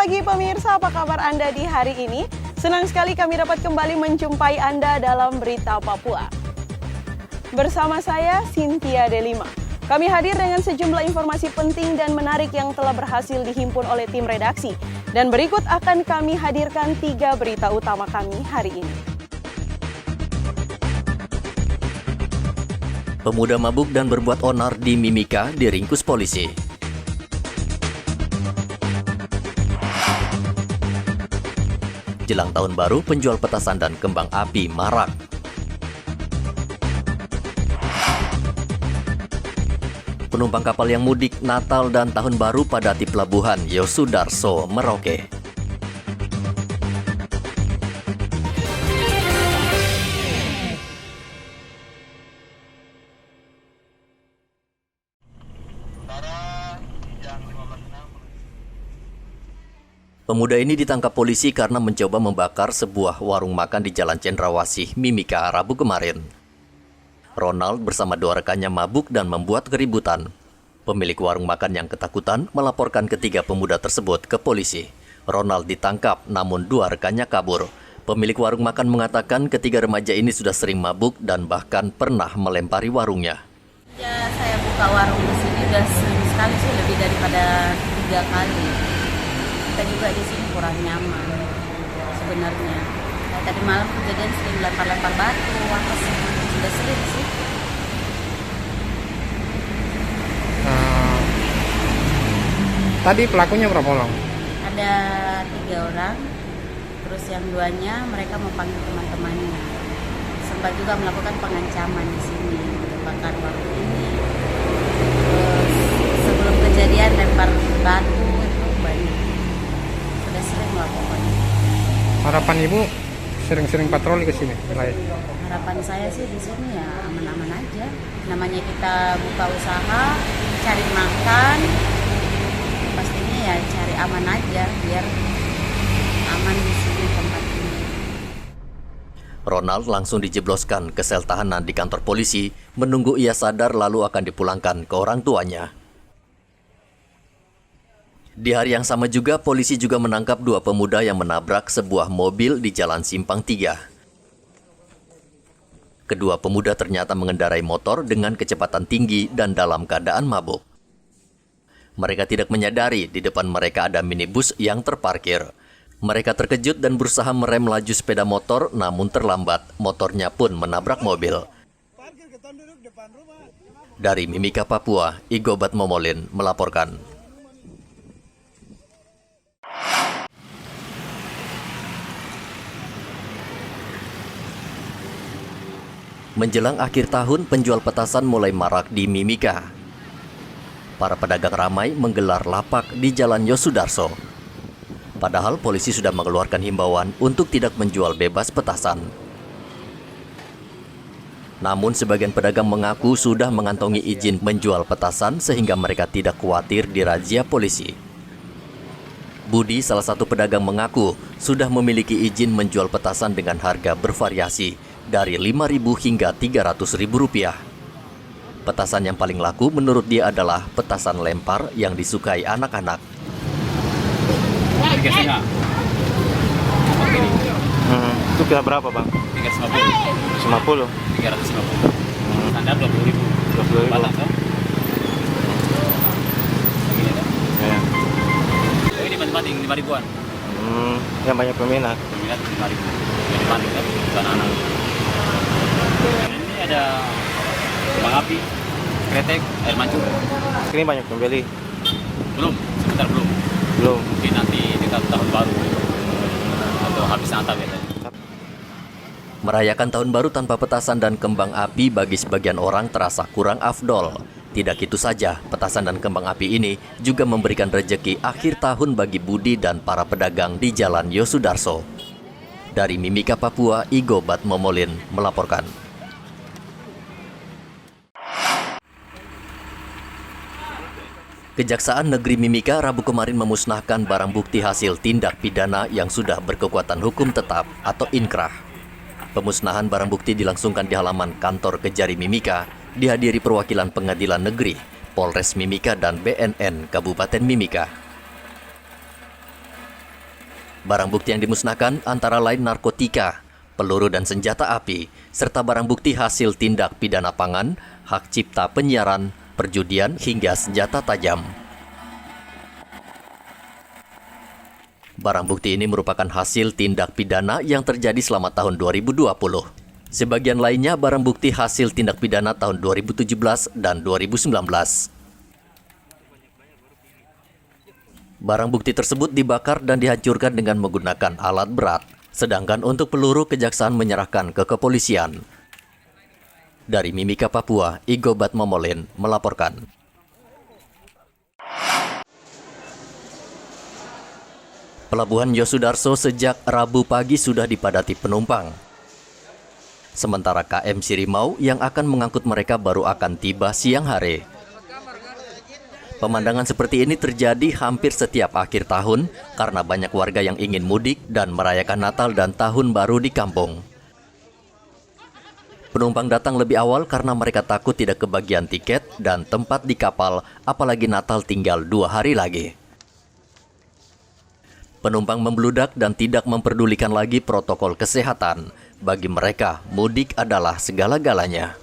pagi pemirsa, apa kabar Anda di hari ini? Senang sekali kami dapat kembali menjumpai Anda dalam Berita Papua. Bersama saya, Cynthia Delima. Kami hadir dengan sejumlah informasi penting dan menarik yang telah berhasil dihimpun oleh tim redaksi. Dan berikut akan kami hadirkan 3 berita utama kami hari ini. Pemuda mabuk dan berbuat onar di Mimika diringkus polisi. Jelang tahun baru, penjual petasan dan kembang api marak. Penumpang kapal yang mudik Natal dan Tahun Baru padati pelabuhan Yosudarso, Merauke. Pemuda ini ditangkap polisi karena mencoba membakar sebuah warung makan di Jalan Cendrawasih, Mimika, Rabu kemarin. Ronald bersama 2 rekannya mabuk dan membuat keributan. Pemilik warung makan yang ketakutan melaporkan ketiga pemuda tersebut ke polisi. Ronald ditangkap, namun 2 rekannya kabur. Pemilik warung makan mengatakan ketiga remaja ini sudah sering mabuk dan bahkan pernah melempari warungnya. Ya, saya buka warung di sini udah sering sekali sih, lebih daripada 3 kali. Kita juga di sini kurang nyaman sebenarnya. Tadi malam kejadian sering lempar-lempar batu, sudah sering sih. Tadi pelakunya berapa orang? Ada 3 orang, terus yang 2-nya mereka mau panggil teman-temannya. Sempat juga melakukan pengancaman di sini, bakar warung ini. Terus sebelum kejadian lempar batu itu banyak. Sudah sering melakukan. Harapan ibu sering-sering patroli ke sini? Harapan saya sih di sini ya aman-aman aja. Namanya kita buka usaha, cari makan, pastinya ya cari aman aja biar aman di sini tempat ini. Ronald langsung dijebloskan ke sel tahanan di kantor polisi, menunggu ia sadar lalu akan dipulangkan ke orang tuanya. Di hari yang sama juga, polisi juga menangkap 2 pemuda yang menabrak sebuah mobil di Jalan Simpang 3. Kedua pemuda ternyata mengendarai motor dengan kecepatan tinggi dan dalam keadaan mabuk. Mereka tidak menyadari di depan mereka ada minibus yang terparkir. Mereka terkejut dan berusaha merem laju sepeda motor, namun terlambat. Motornya pun menabrak mobil. Dari Mimika, Papua, Igobat Momolin melaporkan. Menjelang akhir tahun, penjual petasan mulai marak di Mimika. Para pedagang ramai menggelar lapak di Jalan Yosudarso. Padahal polisi sudah mengeluarkan himbauan untuk tidak menjual bebas petasan. Namun sebagian pedagang mengaku sudah mengantongi izin menjual petasan sehingga mereka tidak khawatir dirazia polisi. Budi, salah satu pedagang, mengaku sudah memiliki izin menjual petasan dengan harga bervariasi dari Rp5.000 hingga Rp300.000. Petasan yang paling laku menurut dia adalah petasan lempar yang disukai anak-anak. Itu kira berapa bang? 350. 50? 350. Standar 20.000. 20.000. Batang kan? Begini kan? Ya. Ini banting 5.000-an. Yang banyak peminat. Peminat 5.000. Jadi banting kan? Bukan anak. Ini ada kembang api, kretek, air mancur. Ini banyak pembeli? Belum, sebentar belum. Belum. Mungkin nanti dekat tahun baru atau habis Natal ya. Merayakan tahun baru tanpa petasan dan kembang api bagi sebagian orang terasa kurang afdol. Tidak itu saja, petasan dan kembang api ini juga memberikan rejeki akhir tahun bagi Budi dan para pedagang di Jalan Yosudarso. Dari Mimika, Papua, Igobat Momolin melaporkan. Kejaksaan Negeri Mimika Rabu kemarin memusnahkan barang bukti hasil tindak pidana yang sudah berkekuatan hukum tetap atau inkrah. Pemusnahan barang bukti dilangsungkan di halaman kantor Kejari Mimika, dihadiri perwakilan pengadilan negeri, Polres Mimika dan BNN Kabupaten Mimika. Barang bukti yang dimusnahkan antara lain narkotika, peluru dan senjata api, serta barang bukti hasil tindak pidana pangan, hak cipta penyiaran, perjudian, hingga senjata tajam. Barang bukti ini merupakan hasil tindak pidana yang terjadi selama tahun 2020. Sebagian lainnya barang bukti hasil tindak pidana tahun 2017 dan 2019. Barang bukti tersebut dibakar dan dihancurkan dengan menggunakan alat berat. Sedangkan untuk peluru, kejaksaan menyerahkan ke kepolisian. Dari Mimika, Papua, Igo Batmomolin melaporkan. Pelabuhan Yosudarso sejak Rabu pagi sudah dipadati penumpang. Sementara KM Sirimau yang akan mengangkut mereka baru akan tiba siang hari. Pemandangan seperti ini terjadi hampir setiap akhir tahun karena banyak warga yang ingin mudik dan merayakan Natal dan Tahun Baru di kampung. Penumpang datang lebih awal karena mereka takut tidak kebagian tiket dan tempat di kapal, apalagi Natal tinggal 2 hari lagi. Penumpang membludak dan tidak memperdulikan lagi protokol kesehatan. Bagi mereka, mudik adalah segala-galanya.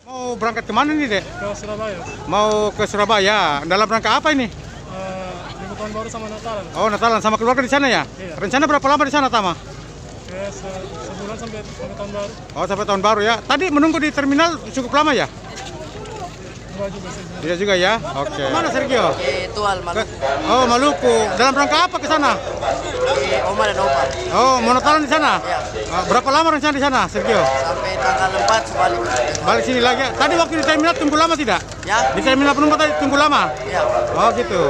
Mau berangkat kemana nih, Dek? Ke Surabaya. Mau ke Surabaya. Dalam rangka apa ini? Libur tahun baru sama Natalan. Oh, Natalan sama keluarga di sana ya? Iya. Rencana berapa lama di sana, Tama? Ya, sebulan sampai tahun baru. Oh, sampai tahun baru ya. Tadi menunggu di terminal cukup lama ya? Enggak juga sih. Iya juga ya. Oke. Mana Sergio? Tual Maluku. Oh, Maluku. Dalam rangka apa ke sana? Oma dan Opa. Oh, mau Natalan di sana? Ya. Berapa lama rencana di sana, Sergio? Sampai tanggal 4 sebalik. Balik sini lagi. Tadi waktu di terminal tunggu lama tidak? Ya. Di terminal penumpang tadi tunggu lama? Ya. Oh, gitu.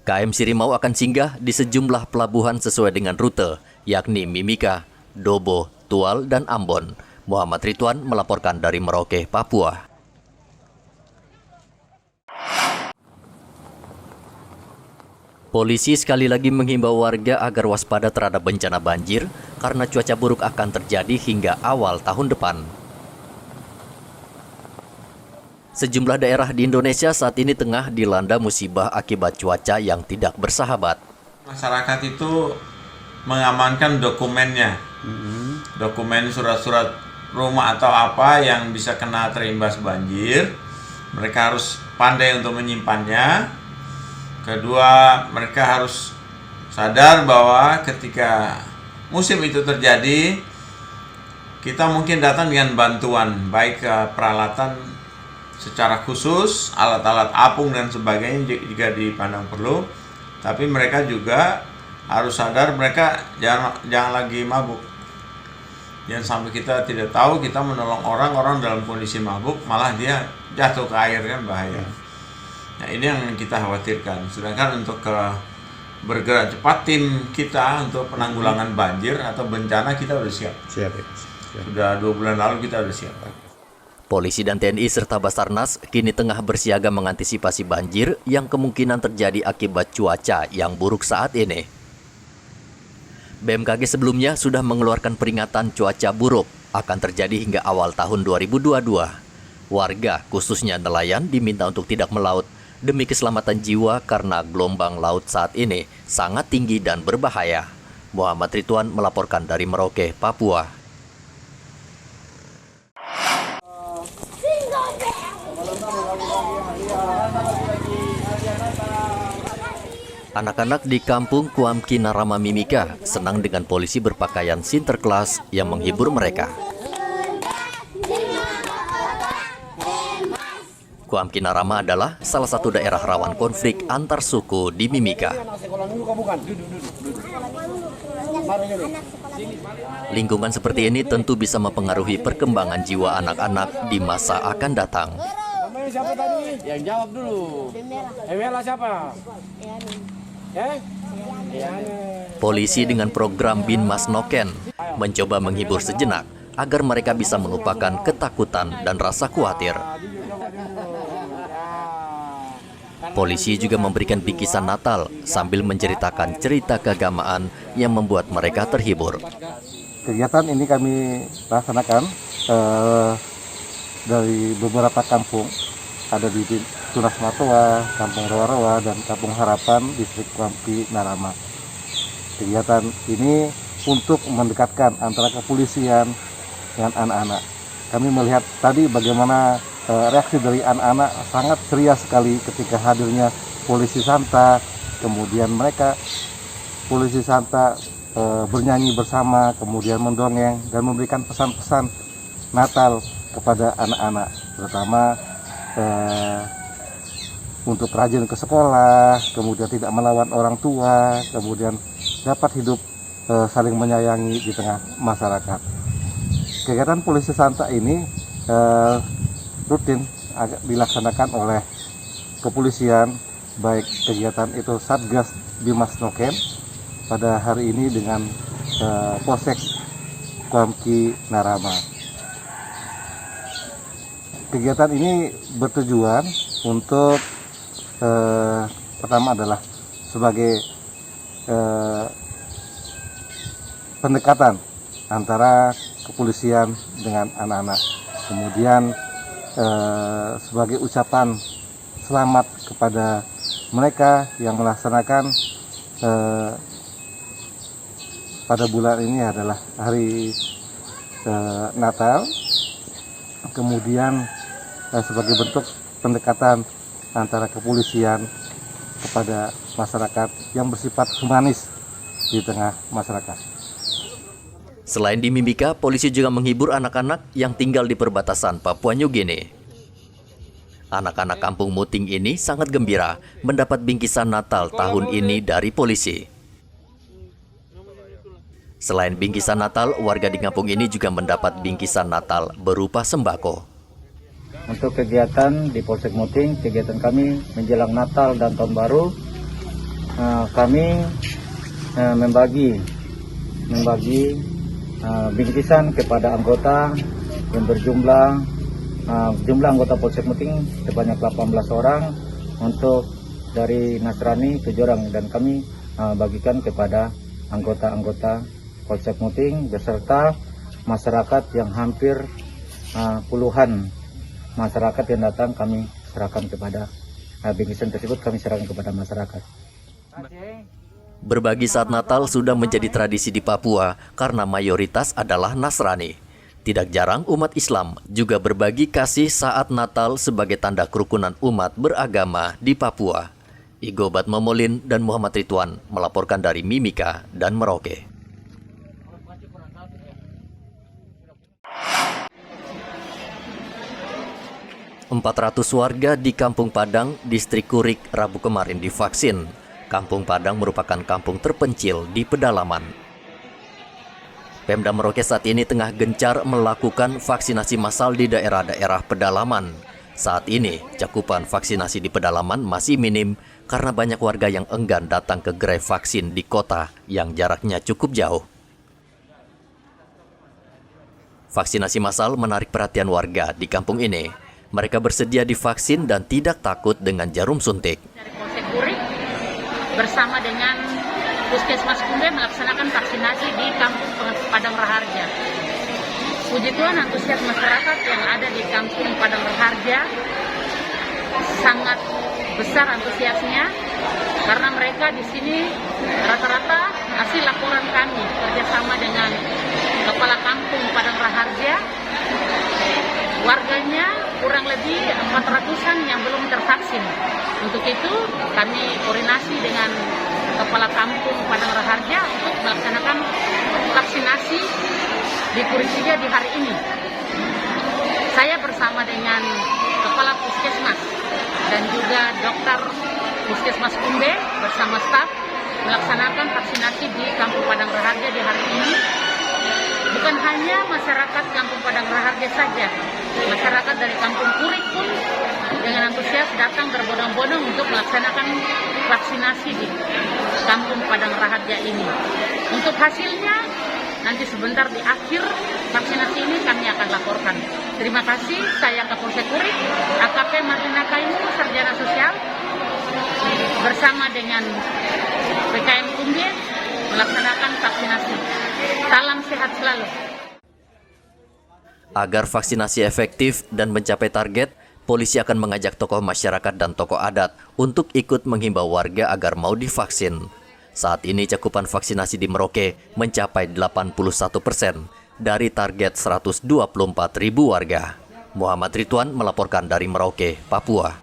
KM Sirimau akan singgah di sejumlah pelabuhan sesuai dengan rute, yakni Mimika, Dobo, Tual, dan Ambon. Muhammad Ridwan melaporkan dari Merauke, Papua. Polisi sekali lagi menghimbau warga agar waspada terhadap bencana banjir karena cuaca buruk akan terjadi hingga awal tahun depan. Sejumlah daerah di Indonesia saat ini tengah dilanda musibah akibat cuaca yang tidak bersahabat. Masyarakat itu mengamankan dokumennya, dokumen surat-surat rumah atau apa yang bisa kena terimbas banjir. Mereka harus pandai untuk menyimpannya. Kedua, mereka harus sadar bahwa ketika musim itu terjadi, kita mungkin datang dengan bantuan, baik peralatan secara khusus, alat-alat apung dan sebagainya jika dipandang perlu. Tapi mereka juga harus sadar mereka jangan lagi mabuk. Jangan sampai kita tidak tahu kita menolong orang dalam kondisi mabuk, malah dia jatuh ke air, kan bahaya. Nah, ini yang kita khawatirkan. Sedangkan untuk bergerak cepat tim kita untuk penanggulangan banjir atau bencana kita sudah siap. Siap. Sudah 2 bulan lalu kita sudah siap. Polisi dan TNI serta Basarnas kini tengah bersiaga mengantisipasi banjir yang kemungkinan terjadi akibat cuaca yang buruk saat ini. BMKG sebelumnya sudah mengeluarkan peringatan cuaca buruk akan terjadi hingga awal tahun 2022. Warga, khususnya nelayan, diminta untuk tidak melaut demi keselamatan jiwa karena gelombang laut saat ini sangat tinggi dan berbahaya. Muhammad Ridwan melaporkan dari Merauke, Papua. Anak-anak di kampung Kuamki Narama Mimika senang dengan polisi berpakaian Sinterklas yang menghibur mereka. Kuamki Narama adalah salah satu daerah rawan konflik antar suku di Mimika. Lingkungan seperti ini tentu bisa mempengaruhi perkembangan jiwa anak-anak di masa akan datang. Siapa tadi? Yang jawab dulu. Emela siapa? Polisi dengan program Binmas Noken mencoba menghibur sejenak agar mereka bisa melupakan ketakutan dan rasa khawatir. Polisi juga memberikan bingkisan Natal sambil menceritakan cerita keagamaan yang membuat mereka terhibur. Kegiatan ini kami laksanakan dari beberapa kampung, ada di Tunas Matoa, Kampung Rawa-Rawa, dan Kampung Harapan, Distrik Kuamki Narama. Kegiatan ini untuk mendekatkan antara kepolisian dengan anak-anak. Kami melihat tadi bagaimana reaksi dari anak-anak sangat ceria sekali ketika hadirnya polisi Santa. Kemudian mereka polisi Santa bernyanyi bersama, kemudian mendongeng dan memberikan pesan-pesan Natal kepada anak-anak, terutama untuk rajin ke sekolah, kemudian tidak melawan orang tua, kemudian dapat hidup saling menyayangi di tengah masyarakat. Kegiatan polisi Santa ini rutin dilaksanakan oleh kepolisian, baik kegiatan itu Satgas Bimas Noken pada hari ini dengan Polsek Kuamki Narama. Kegiatan ini bertujuan untuk pertama adalah sebagai pendekatan antara kepolisian dengan anak-anak, kemudian sebagai ucapan selamat kepada mereka yang melaksanakan pada bulan ini adalah hari Natal, kemudian sebagai bentuk pendekatan antara kepolisian kepada masyarakat yang bersifat humanis di tengah masyarakat. Selain di Mimika, polisi juga menghibur anak-anak yang tinggal di perbatasan Papua New Guinea. Anak-anak kampung Muting ini sangat gembira mendapat bingkisan Natal tahun ini dari polisi. Selain bingkisan Natal, warga di kampung ini juga mendapat bingkisan Natal berupa sembako. Untuk kegiatan di Polsek Muting, kegiatan kami menjelang Natal dan Tahun Baru, kami membagi bingkisan kepada anggota yang jumlah anggota Polsek Muting sebanyak 18 orang, untuk dari Nasrani 7 orang, dan kami bagikan kepada anggota-anggota Polsek Muting beserta masyarakat yang hampir puluhan masyarakat yang datang, kami serahkan kepada bingkisan tersebut, kami serahkan kepada masyarakat. Berbagi saat Natal sudah menjadi tradisi di Papua karena mayoritas adalah Nasrani. Tidak jarang umat Islam juga berbagi kasih saat Natal sebagai tanda kerukunan umat beragama di Papua. Igo Batmomolin dan Muhammad Ridwan melaporkan dari Mimika dan Merauke. 400 warga di Kampung Padang, Distrik Kurik, Rabu kemarin divaksin. Kampung Padang merupakan kampung terpencil di pedalaman. Pemda Merauke saat ini tengah gencar melakukan vaksinasi massal di daerah-daerah pedalaman. Saat ini, cakupan vaksinasi di pedalaman masih minim karena banyak warga yang enggan datang ke gerai vaksin di kota yang jaraknya cukup jauh. Vaksinasi massal menarik perhatian warga di kampung ini. Mereka bersedia divaksin dan tidak takut dengan jarum suntik. Dari Polsek Kurik bersama dengan Puskesmas Kumbe melaksanakan vaksinasi di Kampung Padang Raharja. Puji Tuhan, antusias masyarakat yang ada di Kampung Padang Raharja sangat besar antusiasnya, karena mereka di sini rata-rata hasil laporan kami kerjasama dengan Kepala Kampung Padang Raharja, warganya kurang lebih 400-an yang belum tervaksin. Untuk itu kami koordinasi dengan Kepala Kampung Padang Raharja untuk melaksanakan vaksinasi di Kurisiga di hari ini. Saya bersama dengan Kepala Puskesmas dan juga dokter Puskesmas Kumbe bersama staf melaksanakan vaksinasi di Kampung Padang Raharja di hari ini. Bukan hanya masyarakat Kampung Padang Raharja saja, masyarakat dari Kampung Kurik pun dengan antusias datang berbondong-bondong untuk melaksanakan vaksinasi di Kampung Padang Raharja ini. Untuk hasilnya, nanti sebentar di akhir vaksinasi ini kami akan laporkan. Terima kasih, saya Kapolsek Kurik, AKP Marlina Kaimu, Sarjana Sosial, bersama dengan PKM Kumbe melaksanakan vaksinasi. Salam sehat selalu. Agar vaksinasi efektif dan mencapai target, polisi akan mengajak tokoh masyarakat dan tokoh adat untuk ikut menghimbau warga agar mau divaksin. Saat ini cakupan vaksinasi di Merauke mencapai 81% dari target 124.000 warga. Muhammad Ridwan melaporkan dari Merauke, Papua.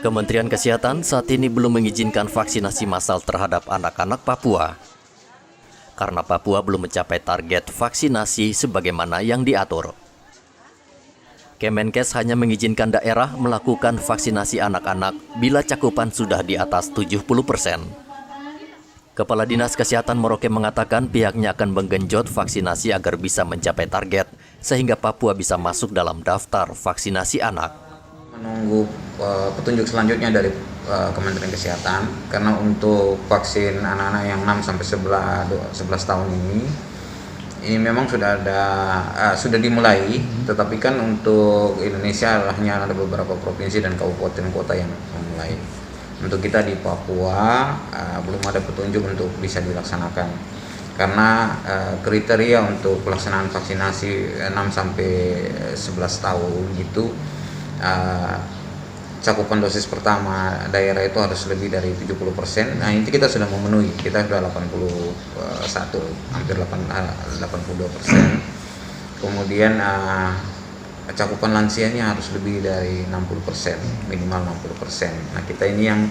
Kementerian Kesehatan saat ini belum mengizinkan vaksinasi massal terhadap anak-anak Papua karena Papua belum mencapai target vaksinasi sebagaimana yang diatur. Kemenkes hanya mengizinkan daerah melakukan vaksinasi anak-anak bila cakupan sudah di atas 70%. Kepala Dinas Kesehatan Merauke mengatakan pihaknya akan menggenjot vaksinasi agar bisa mencapai target, sehingga Papua bisa masuk dalam daftar vaksinasi anak. Menunggu petunjuk selanjutnya dari Kementerian Kesehatan, karena untuk vaksin anak-anak yang 6-11 tahun ini memang sudah dimulai, tetapi kan untuk Indonesia hanya ada beberapa provinsi dan kabupaten kota yang memulai. Untuk kita di Papua belum ada petunjuk untuk bisa dilaksanakan, karena kriteria untuk pelaksanaan vaksinasi 6-11 tahun itu cakupan dosis pertama daerah itu harus lebih dari 70%. Nah, ini kita sudah memenuhi, kita sudah 81, hampir 82%. Kemudian cakupan lansianya harus lebih dari 60%, minimal 60%. Nah, kita ini yang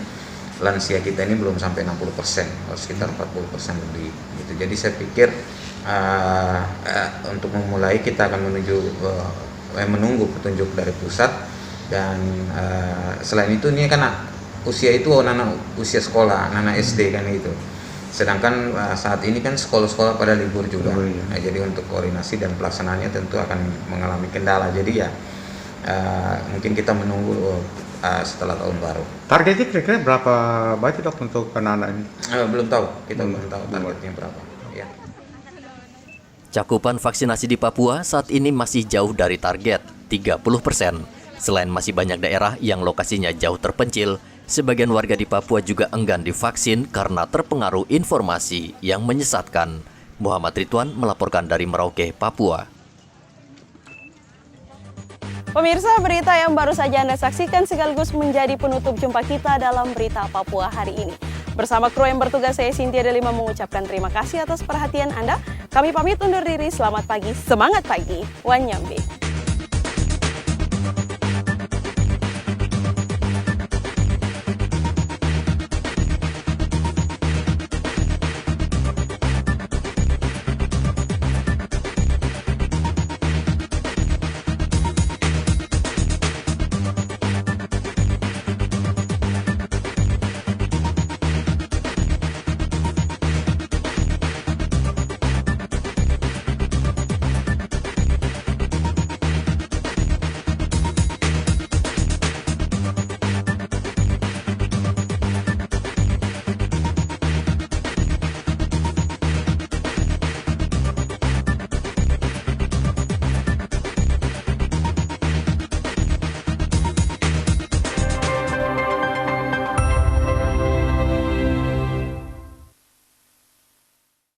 lansia kita ini belum sampai 60%, harus sekitar 40% lebih. Gitu. Jadi saya pikir untuk memulai kita akan menunggu petunjuk dari pusat. Dan selain itu ini kan usia itu anak usia sekolah, anak SD kan itu. Sedangkan saat ini kan sekolah-sekolah pada libur juga. Nah, jadi untuk koordinasi dan pelaksanaannya tentu akan mengalami kendala. Jadi ya mungkin kita menunggu setelah tahun baru. Targetnya kira-kira berapa banyak dok untuk anak-anak ini? Belum tahu, kita belum tahu targetnya berapa. Ya. Cakupan vaksinasi di Papua saat ini masih jauh dari target 30%. Selain masih banyak daerah yang lokasinya jauh terpencil, sebagian warga di Papua juga enggan divaksin karena terpengaruh informasi yang menyesatkan. Muhammad Ridwan melaporkan dari Merauke, Papua. Pemirsa, berita yang baru saja Anda saksikan sekaligus menjadi penutup jumpa kita dalam Berita Papua hari ini. Bersama kru yang bertugas, saya Cynthia Delima mengucapkan terima kasih atas perhatian Anda. Kami pamit undur diri, selamat pagi, semangat pagi, Wanyambe.